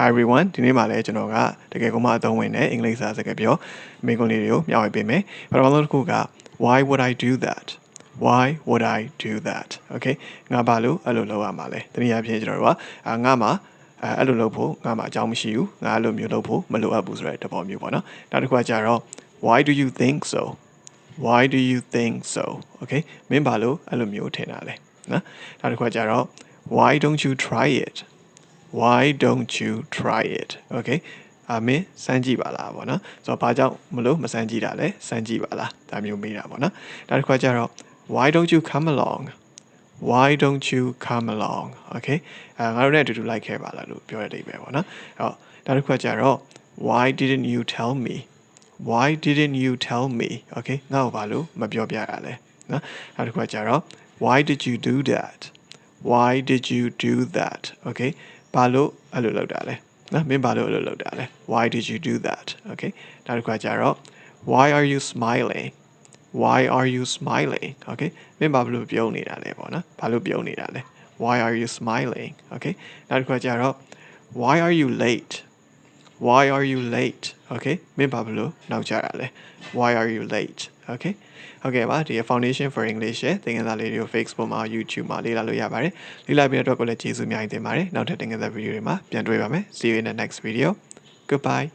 Hi everyone ဒီနေ့မှာလည်းကျွန်တော်ကတကယ်ကိုမှအသုံးဝင်တဲ့အင်္ဂလိပ်စာစကားပြောမိကုံးလေးတွေကိုမျှဝေပေးမယ်ပထမဆုံးတစ်ခုက why would I do that why would I do that okay ငါဘာလို့အဲ့လိုလုပ်ရမှာလဲတနည်းအားဖြင့်ကျွန်တော်တို့ကငါမှာအဲ့လိုလုပ်ဖို့ငါမှာအကြောင်းမရှိဘူးငါအဲ့လိုမျိုးလုပ်ဖို့မလိုအပ်ဘူးဆိုတဲ့သဘောမျိုးပေါ့နော်နောက်တစ်ခုကကြတော့ why do you think so why do you think so okay မင်းဘာလို့အဲ့လိုမျိုးထင်တာလဲနော်နောက်တစ်ခုကကြတော့ why don't you try it why don't you try it okay မင်းစမ်းကြည့်ပါလားပေါ့နော်ဆိုတော့ဘာကြောင့်မလို့မစမ်းကြည့်တာလဲစမ်းကြည့်ပါလားဒါမျိုးမေးတာပေါ့နော်နောက်တစ်ခါကျတော့ why don't you come along why don't you come along okay ငါတို့နဲ့အတူတူလိုက်ခဲ့ပါလားလို့ပြောရတဲ့အဓိပ္ပာယ်ပေါ့နော်နောက်တစ်ခါကျတော့ why didn't you tell me why didn't you tell me okay ငါ့ကိုဘာလို့မပြောပြရလဲနော်နောက်တစ်ခါကျတော့ why did you do that why did you do that okay ဘာလို့အဲ့လိုလုပ်တာလဲနော်မင်းဘာလို့အဲ့လိုလုပ်တာလဲ why did you do that okay နောက်တစ်ခါကျတော့ why are you smiling why are you smiling okay မင်းဘာလို့ပြုံးနေတာလဲပေါ့နော်ဘာလို့ပြုံးနေတာလဲ why are you smiling okay နောက်တစ်ခါကျတော့ why are you late why are you late okay မင်းဘာလို့နောက်ကျတာလဲ why are you late okay ဟုတ်ကဲ့ပါဒီ Foundation for English ရဲ့သင်ခန်းစာလေးတွေကို Facebook မှာ YouTube မှာလေ့လာလို့ရပါတယ်လေ့လာပြီးတော့ကိုလည်းကျေးဇူးအများကြီးတင်ပါတယ်နောက်ထပ်သင်ခန်းစာဗီဒီယိုတွေမှာပြန်တွေ့ပါမယ် see you in the next video goodbye